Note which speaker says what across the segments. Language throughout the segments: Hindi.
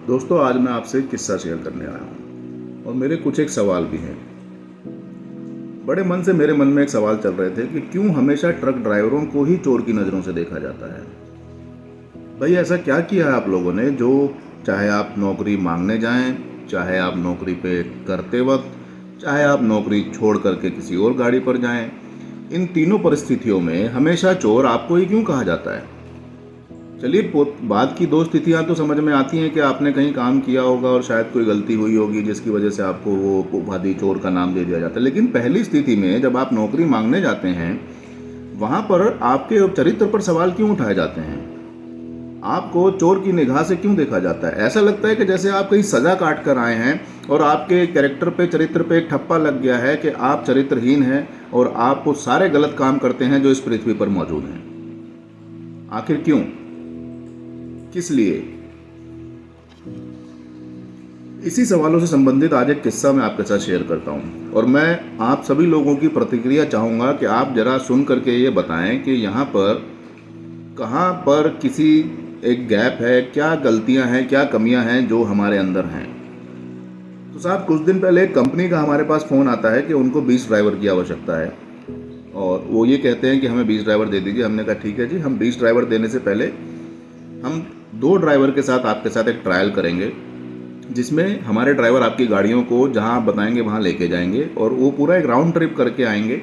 Speaker 1: दोस्तों, आज मैं आपसे एक किस्सा शेयर करने आया हूँ और मेरे कुछ एक सवाल भी हैं। बड़े मन से मेरे मन में एक सवाल चल रहे थे कि क्यों हमेशा ट्रक ड्राइवरों को ही चोर की नज़रों से देखा जाता है। भाई, ऐसा क्या किया है आप लोगों ने जो, चाहे आप नौकरी मांगने जाएं, चाहे आप नौकरी पे करते वक्त, चाहे आप नौकरी छोड़ करके किसी और गाड़ी पर जाएं, इन तीनों परिस्थितियों में हमेशा चोर आपको ही क्यों कहा जाता है। चलिए, बात की दो स्थितियां तो समझ में आती हैं कि आपने कहीं काम किया होगा और शायद कोई गलती हुई होगी जिसकी वजह से आपको वो उपाधि चोर का नाम दे दिया जाता है। लेकिन पहली स्थिति में जब आप नौकरी मांगने जाते हैं, वहां पर आपके चरित्र पर सवाल क्यों उठाए जाते हैं? आपको चोर की निगाह से क्यों देखा जाता है? ऐसा लगता है कि जैसे आप कहीं सजा काट कर आए हैं और आपके कैरेक्टर पे, चरित्र पे एक ठप्पा लग गया है कि आप चरित्रहीन हैं और आप वो सारे गलत काम करते हैं जो इस पृथ्वी पर मौजूद हैं। आखिर क्यों? किस लिए? इसी सवालों से संबंधित आज एक किस्सा मैं आपके साथ शेयर करता हूं और मैं आप सभी लोगों की प्रतिक्रिया चाहूंगा कि आप जरा सुन करके ये बताएं कि यहाँ पर कहाँ पर किसी एक गैप है, क्या गलतियां हैं, क्या कमियां हैं जो हमारे अंदर हैं। तो साहब, कुछ दिन पहले एक कंपनी का हमारे पास फ़ोन आता है कि उनको 20 ड्राइवर की आवश्यकता है और वो ये कहते हैं कि हमें 20 ड्राइवर दे दीजिए। हमने कहा ठीक है जी, हम 20 ड्राइवर देने से पहले हम 2 ड्राइवर के साथ आपके साथ एक ट्रायल करेंगे, जिसमें हमारे ड्राइवर आपकी गाड़ियों को जहां आप बताएंगे वहां लेके जाएंगे और वो पूरा एक राउंड ट्रिप करके आएंगे,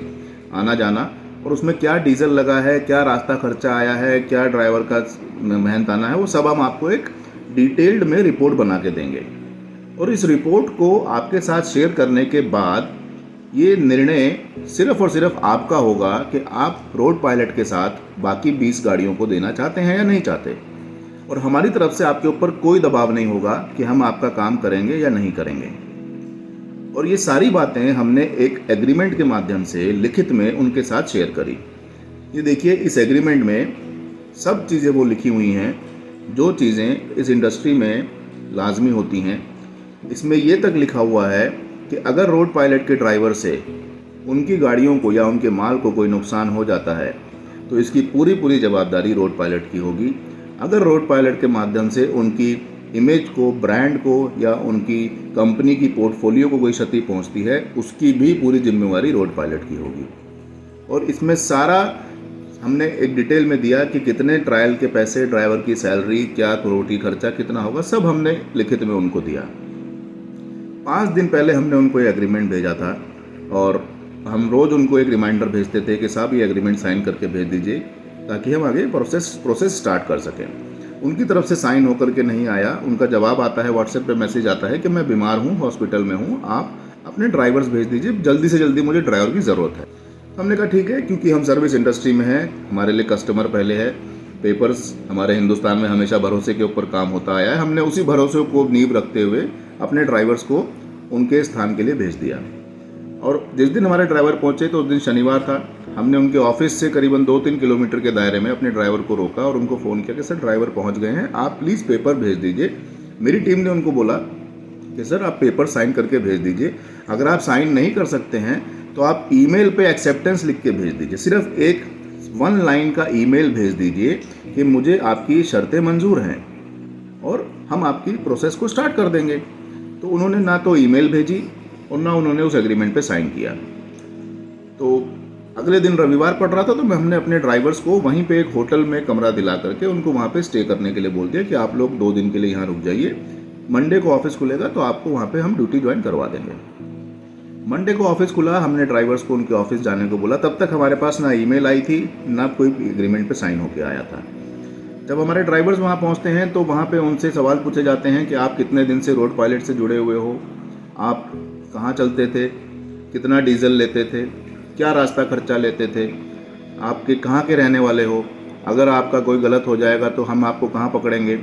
Speaker 1: आना जाना, और उसमें क्या डीजल लगा है, क्या रास्ता खर्चा आया है, क्या ड्राइवर का मेहनताना है, वो सब हम आपको एक डिटेल्ड में रिपोर्ट बना के देंगे। और इस रिपोर्ट को आपके साथ शेयर करने के बाद ये निर्णय सिर्फ और सिर्फ आपका होगा कि आप रोड पायलट के साथ बाकी 20 गाड़ियों को देना चाहते हैं या नहीं चाहते। और हमारी तरफ से आपके ऊपर कोई दबाव नहीं होगा कि हम आपका काम करेंगे या नहीं करेंगे। और ये सारी बातें हमने एक एग्रीमेंट के माध्यम से लिखित में उनके साथ शेयर करी। ये देखिए, इस एग्रीमेंट में सब चीज़ें वो लिखी हुई हैं जो चीज़ें इस इंडस्ट्री में लाजमी होती हैं। इसमें ये तक लिखा हुआ है कि अगर रोड पायलट के ड्राइवर से उनकी गाड़ियों को या उनके माल को कोई नुकसान हो जाता है तो इसकी पूरी पूरी जवाबदारी रोड पायलट की होगी। अगर रोड पायलट के माध्यम से उनकी इमेज को, ब्रांड को या उनकी कंपनी की पोर्टफोलियो को कोई क्षति पहुंचती है, उसकी भी पूरी जिम्मेवारी रोड पायलट की होगी। और इसमें सारा हमने एक डिटेल में दिया कि कितने ट्रायल के पैसे, ड्राइवर की सैलरी, क्या रोटी खर्चा कितना होगा, सब हमने लिखित में उनको दिया। 5 दिन पहले हमने उनको ये एग्रीमेंट भेजा था और हम रोज़ उनको एक रिमाइंडर भेजते थे कि साहब ये एग्रीमेंट साइन करके भेज दीजिए ताकि हम आगे प्रोसेस स्टार्ट कर सकें। उनकी तरफ से साइन होकर के नहीं आया। उनका जवाब आता है, व्हाट्सएप पे मैसेज आता है कि मैं बीमार हूँ, हॉस्पिटल में हूँ, आप अपने ड्राइवर्स भेज दीजिए, जल्दी से जल्दी मुझे ड्राइवर की ज़रूरत है। हमने कहा ठीक है, क्योंकि हम सर्विस इंडस्ट्री में हैं, हमारे लिए कस्टमर पहले है। पेपर्स हमारे हिंदुस्तान में हमेशा भरोसे के ऊपर काम होता आया है। हमने उसी भरोसे को नींव रखते हुए अपने ड्राइवर्स को उनके स्थान के लिए भेज दिया। और जिस दिन हमारे ड्राइवर पहुंचे तो उस दिन शनिवार था। हमने उनके ऑफिस से करीबन 2-3 किलोमीटर के दायरे में अपने ड्राइवर को रोका और उनको फ़ोन किया कि सर, ड्राइवर पहुंच गए हैं, आप प्लीज़ पेपर भेज दीजिए। मेरी टीम ने उनको बोला कि सर, आप पेपर साइन करके भेज दीजिए। अगर आप साइन नहीं कर सकते हैं तो आप ईमेल पे एक्सेप्टेंस लिख के भेज दीजिए। सिर्फ एक 1 लाइन का ईमेल भेज दीजिए कि मुझे आपकी शर्तें मंजूर हैं और हम आपकी प्रोसेस को स्टार्ट कर देंगे। तो उन्होंने ना तो ईमेल भेजी और ना उन्होंने उस एग्रीमेंट पे साइन किया। तो अगले दिन रविवार पड़ रहा था, तो हमने अपने ड्राइवर्स को वहीं पे एक होटल में कमरा दिला करके उनको वहाँ पे स्टे करने के लिए बोल दिया कि आप लोग 2 दिन के लिए यहाँ रुक जाइए, मंडे को ऑफिस खुलेगा तो आपको वहाँ पे हम ड्यूटी ज्वाइन करवा देंगे। मंडे को ऑफिस खुला, हमने ड्राइवर्स को उनके ऑफिस जाने को बोला। तब तक हमारे पास ना ईमेल आई थी, ना कोई एग्रीमेंट पे साइन होके आया था। जब हमारे ड्राइवर्स वहाँ पहुँचते हैं तो वहाँ पे उनसे सवाल पूछे जाते हैं कि आप कितने दिन से रोड पायलट से जुड़े हुए हो, आप कहाँ चलते थे, कितना डीजल लेते थे, क्या रास्ता खर्चा लेते थे, आपके कहाँ के रहने वाले हो, अगर आपका कोई गलत हो जाएगा तो हम आपको कहाँ पकड़ेंगे।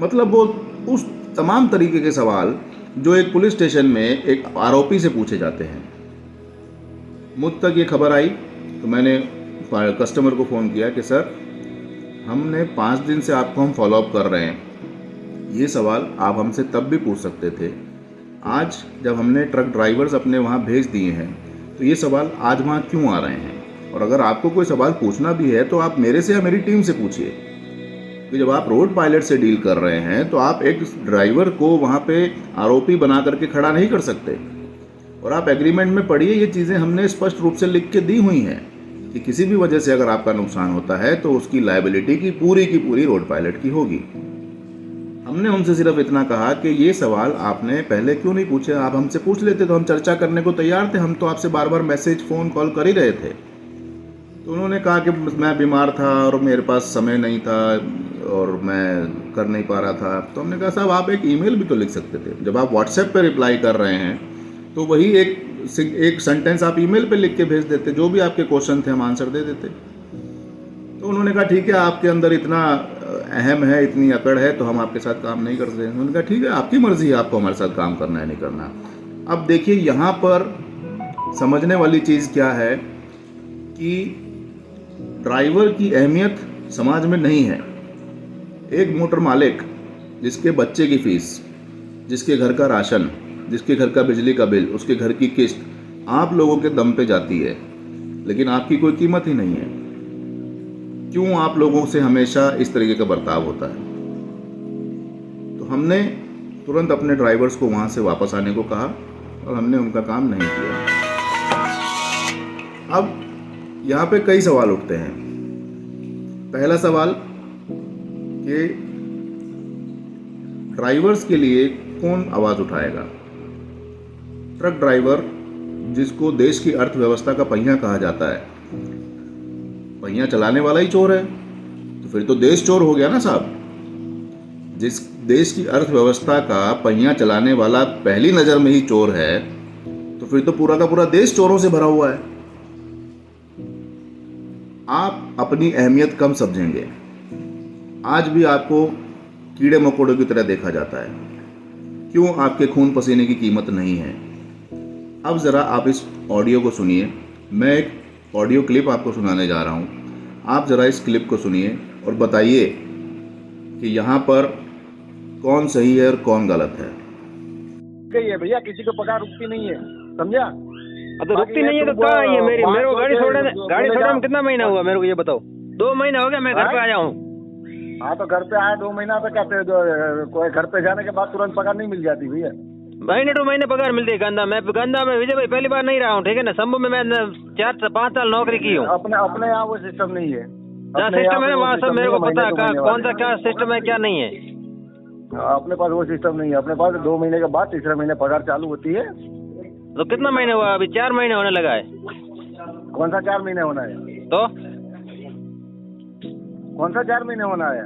Speaker 1: मतलब वो उस तमाम तरीके के सवाल जो एक पुलिस स्टेशन में एक आरोपी से पूछे जाते हैं। मुझ तक ये खबर आई तो मैंने कस्टमर को फ़ोन किया कि सर, हमने 5 दिन से आपको हम फॉलोअप कर रहे हैं, ये सवाल आप हमसे तब भी पूछ सकते थे। आज जब हमने ट्रक ड्राइवर्स अपने वहाँ भेज दिए हैं तो ये सवाल आज वहाँ क्यों आ रहे हैं? और अगर आपको कोई सवाल पूछना भी है तो आप मेरे से या मेरी टीम से पूछिए। कि जब आप रोड पायलट से डील कर रहे हैं तो आप एक ड्राइवर को वहाँ पे आरोपी बना करके खड़ा नहीं कर सकते। और आप एग्रीमेंट में पढ़िए, ये चीज़ें हमने स्पष्ट रूप से लिख के दी हुई हैं कि किसी भी वजह से अगर आपका नुकसान होता है तो उसकी लायबिलिटी की पूरी रोड पायलट की होगी। हमने उनसे सिर्फ इतना कहा कि ये सवाल आपने पहले क्यों नहीं पूछे, आप हमसे पूछ लेते तो हम चर्चा करने को तैयार थे, हम तो आपसे बार बार मैसेज फ़ोन कॉल कर ही रहे थे। तो उन्होंने कहा कि मैं बीमार था और मेरे पास समय नहीं था और मैं कर नहीं पा रहा था। तो हमने कहा साहब आप एक ईमेल भी तो लिख सकते थे, जब आप व्हाट्सएप पे रिप्लाई कर रहे हैं तो वही एक सेंटेंस आप ईमेल पे लिख के भेज देते, जो भी आपके क्वेश्चन थे हम आंसर दे देते। तो उन्होंने कहा ठीक है, आपके अंदर इतना अहम है, इतनी अकड़ है, तो हम आपके साथ काम नहीं कर सकते। उन्होंने कहा ठीक है, आपकी मर्जी है आपको हमारे साथ काम करना है नहीं करना। अब देखिए यहाँ पर समझने वाली चीज़ क्या है कि ड्राइवर की अहमियत समाज में नहीं है। एक मोटर मालिक जिसके बच्चे की फीस, जिसके घर का राशन, जिसके घर का बिजली का बिल, उसके घर की किस्त आप लोगों के दम पे जाती है, लेकिन आपकी कोई कीमत ही नहीं है। क्यों आप लोगों से हमेशा इस तरीके का बर्ताव होता है? तो हमने तुरंत अपने ड्राइवर्स को वहाँ से वापस आने को कहा और हमने उनका काम नहीं किया। अब यहाँ पे कई सवाल उठते हैं। पहला सवाल कि ड्राइवर्स के लिए कौन आवाज़ उठाएगा? ट्रक ड्राइवर, जिसको देश की अर्थव्यवस्था का पहिया कहा जाता है, पहिया चलाने वाला ही चोर है, तो फिर तो देश चोर हो गया ना साहब। जिस देश की अर्थव्यवस्था का पहिया चलाने वाला पहली नज़र में ही चोर है, तो फिर तो पूरा का पूरा देश चोरों से भरा हुआ है। आप अपनी अहमियत कम समझेंगे। आज भी आपको कीड़े मकोड़ों की तरह देखा जाता है। क्यों आपके खून पसीने की कीमत नहीं है? अब ज़रा आप इस ऑडियो को सुनिए। मैं एक ऑडियो क्लिप आपको सुनाने जा रहा हूँ। आप ज़रा इस क्लिप को सुनिए और बताइए कि यहाँ पर कौन सही है और कौन गलत है।
Speaker 2: है भैया, किसी को पगार रुकती नहीं है, समझा?
Speaker 3: अब तो रुकती नहीं है तो कहाँ है ये मेरे को गाड़ी छोड़े में कितना महीना हुआ मेरे को ये बताओ? 2 महीना हो गया मैं घर पे आया हूँ।
Speaker 2: हाँ तो घर पे आया 2 महीना तो कहते हैं, कोई घर पे जाने के बाद तुरंत पगार नहीं मिल जाती भैया।
Speaker 3: महीने 2 महीने पगार मिलती है। गंदा में विजय भाई पहली बार नहीं रहा हूँ, ठीक है ना। शंभू में मैं 4-5 साल नौकरी की हूँ।
Speaker 2: अपने यहाँ वो सिस्टम नहीं है।
Speaker 3: जहाँ सिस्टम है वहाँ सब मेरे को पता है कौन सा क्या सिस्टम है क्या नहीं है।
Speaker 2: अपने पास वो सिस्टम नहीं है। अपने पास 2 महीने के बाद तीसरे महीने पगार चालू होती है।
Speaker 3: तो कितना महीने हुआ? अभी 4 महीने होने लगा है।
Speaker 2: कौन सा 4 महीने होना है?
Speaker 3: तो
Speaker 2: कौन सा 4 महीने होना है?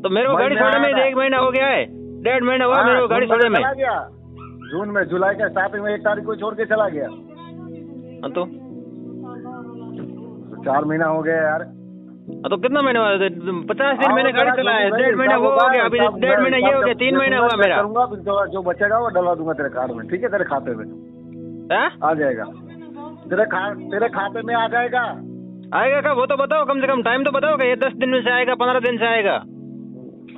Speaker 3: तो मेरे को गाड़ी छोड़े में 1 महीना हो गया है, 1.5 महीना हुआ मेरे को गाड़ी छोड़े में।
Speaker 2: जून में, जुलाई के स्टार्टिंग में 1 तारीख को छोड़ के चला गया।
Speaker 3: तो
Speaker 2: 4 महीना हो गया यार।
Speaker 3: तो कितना महीना हुआ? 50 दिन मैंने गाड़ी चलाया है, 1.5 महीना वो हो गया, अभी 1.5 महीना ये हो गया, 3 महीना हुआ मेरा।
Speaker 2: जो बचेगा वो डलवा दूंगा तेरे कार्ड में, ठीक है? तेरे खाते में आ जाएगा। तेरे खाते में आ जाएगा।
Speaker 3: आएगा कब वो तो बताओ, कम से कम टाइम तो बताओ कि ये 10 दिन में से आएगा, 15 दिन से आएगा?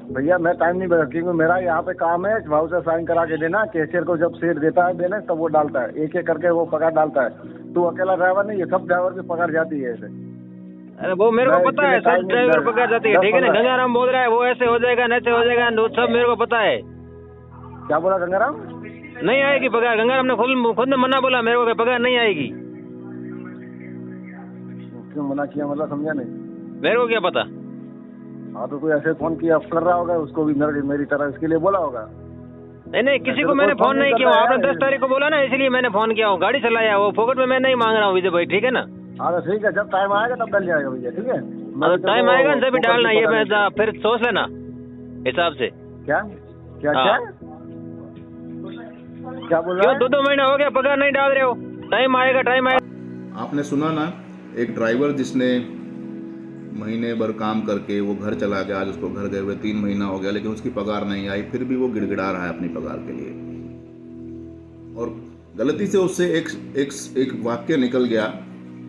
Speaker 2: भैया मैं टाइम नहीं बता, क्योंकि मेरा यहाँ पे काम है भाव से साइन करा के देना। कैशियर को जब सीट देता है देने तब वो डालता है, एक एक करके वो पगार डालता है। तू अकेला ड्राइवर नहीं है, सब ड्राइवर की पगार जाती है ऐसे।
Speaker 3: अरे वो मेरे को पता है, सब ड्राइवर पगार जाती है, ठीक है ना। गंगाराम बोल रहा है वो ऐसे हो जाएगा, ऐसे हो जाएगा, सब मेरे को पता है।
Speaker 2: क्या बोला गंगाराम?
Speaker 3: नहीं आएगी पगार। गंगाराम ने खुद ने मना बोला मेरे को, पगार नहीं आएगी।
Speaker 2: क्यों मना किया, मतलब समझा नहीं।
Speaker 3: मेरे को क्या पता।
Speaker 2: हाँ तो कोई ऐसे फोन किया कर रहा होगा, उसको भी मेरी तरह इसके लिए बोला होगा।
Speaker 3: नहीं किसी को मैंने फोन नहीं किया। आपने 10 तारीख को बोला ना, इसलिए मैंने फोन किया हूँ। गाड़ी चलाया वो फोकट में मैं नहीं मांग रहा हूँ विजय भाई, ठीक है ना।
Speaker 2: हाँ तो ठीक है, जब टाइम आएगा तब डल जाएगा भैया, ठीक है?
Speaker 3: टाइम आएगा ना तभी डालना, ये फिर सोच लेना हिसाब से।
Speaker 2: क्या क्या क्या क्या बोल रहा है?
Speaker 3: 2 महीना हो गया पगार नहीं डाल रहे हो। टाइम आएगा।
Speaker 1: आपने सुना ना, एक ड्राइवर जिसने महीने भर काम करके वो घर चला गया, आज उसको घर गए हुए 3 महीना हो गया, लेकिन उसकी पगार नहीं आई, फिर भी वो गिड़गिड़ा रहा है अपनी पगार के लिए। और गलती से उससे एक वाक्य निकल गया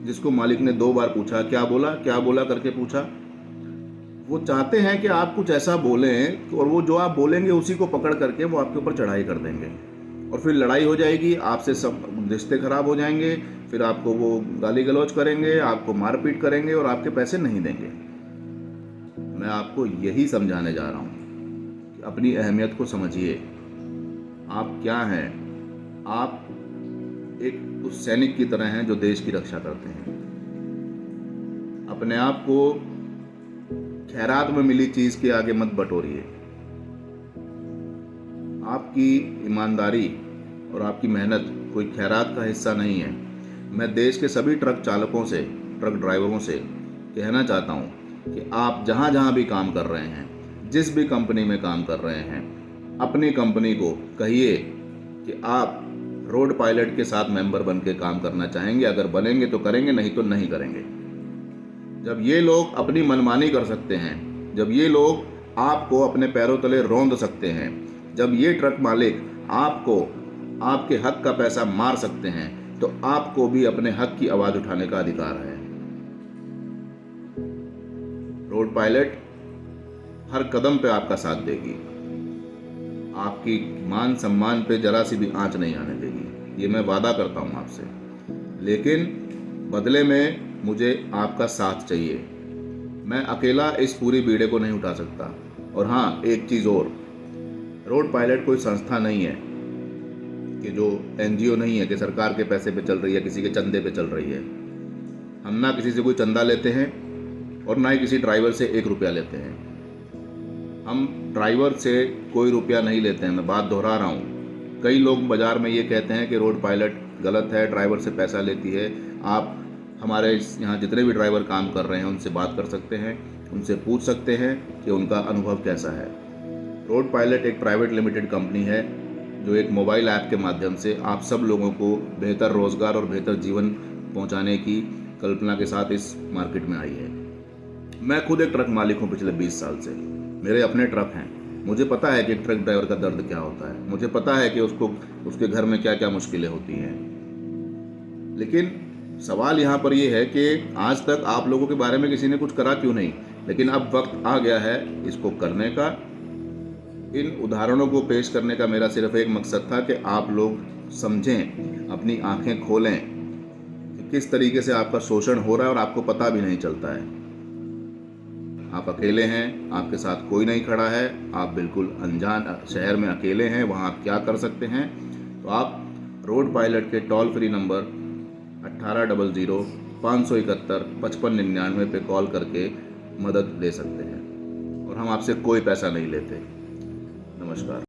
Speaker 1: जिसको मालिक ने 2 बार पूछा, क्या बोला करके पूछा। वो चाहते हैं कि आप कुछ ऐसा बोलें और वो जो आप बोलेंगे उसी को पकड़ करके वो आपके ऊपर चढ़ाई कर देंगे और फिर लड़ाई हो जाएगी, आपसे सब रिश्ते खराब हो जाएंगे, फिर आपको वो गाली गलौज करेंगे, आपको मारपीट करेंगे और आपके पैसे नहीं देंगे। मैं आपको यही समझाने जा रहा हूँ कि अपनी अहमियत को समझिए। आप क्या हैं? आप एक उस सैनिक की तरह हैं जो देश की रक्षा करते हैं। अपने आप को खैरात में मिली चीज़ के आगे मत बटोरिए। आपकी ईमानदारी और आपकी मेहनत कोई खैरात का हिस्सा नहीं है। मैं देश के सभी ट्रक चालकों से, ट्रक ड्राइवरों से कहना चाहता हूँ कि आप जहाँ जहाँ भी काम कर रहे हैं, जिस भी कंपनी में काम कर रहे हैं, अपनी कंपनी को कहिए कि आप रोड पायलट के साथ मेंबर बन के काम करना चाहेंगे। अगर बनेंगे तो करेंगे, नहीं तो नहीं करेंगे। जब ये लोग अपनी मनमानी कर सकते हैं, जब ये लोग आपको अपने पैरों तले रौंद सकते हैं, जब ये ट्रक मालिक आपको आपके हक का पैसा मार सकते हैं, तो आपको भी अपने हक की आवाज़ उठाने का अधिकार है। रोड पायलट हर कदम पे आपका साथ देगी, आपकी मान सम्मान पे जरा सी भी आंच नहीं आने देगी। ये मैं वादा करता हूँ आपसे। लेकिन बदले में मुझे आपका साथ चाहिए। मैं अकेला इस पूरी बीड़े को नहीं उठा सकता। और हाँ, एक चीज़ और, रोड पायलट कोई संस्था नहीं है कि जो NGO नहीं है कि सरकार के पैसे पे चल रही है, किसी के चंदे पे चल रही है। हम ना किसी से कोई चंदा लेते हैं और ना ही किसी ड्राइवर से 1 रुपया लेते हैं। हम ड्राइवर से कोई रुपया नहीं लेते हैं। मैं बात दोहरा रहा हूँ। कई लोग बाज़ार में ये कहते हैं कि रोड पायलट गलत है, ड्राइवर से पैसा लेती है। आप हमारे यहाँ जितने भी ड्राइवर काम कर रहे हैं उनसे बात कर सकते हैं, उनसे पूछ सकते हैं कि उनका अनुभव कैसा है। रोड पायलट एक प्राइवेट लिमिटेड कंपनी है जो एक मोबाइल ऐप के माध्यम से आप सब लोगों को बेहतर रोज़गार और बेहतर जीवन पहुंचाने की कल्पना के साथ इस मार्केट में आई है। मैं खुद एक ट्रक मालिक हूं पिछले 20 साल से। मेरे अपने ट्रक हैं। मुझे पता है कि ट्रक ड्राइवर का दर्द क्या होता है। मुझे पता है कि उसके घर में क्या क्या मुश्किलें होती हैं। लेकिन सवाल यहाँ पर यह है कि आज तक आप लोगों के बारे में किसी ने कुछ करा क्यों नहीं। लेकिन अब वक्त आ गया है इसको करने का। इन उदाहरणों को पेश करने का मेरा सिर्फ एक मकसद था कि आप लोग समझें, अपनी आंखें खोलें कि किस तरीके से आपका शोषण हो रहा है और आपको पता भी नहीं चलता है। आप अकेले हैं, आपके साथ कोई नहीं खड़ा है, आप बिल्कुल अनजान शहर में अकेले हैं। वहाँ आप क्या कर सकते हैं? तो आप रोड पायलट के टोल फ्री नंबर 1800 571 5599 पे कॉल करके मदद ले सकते हैं और हम आपसे कोई पैसा नहीं लेते। नमस्कार।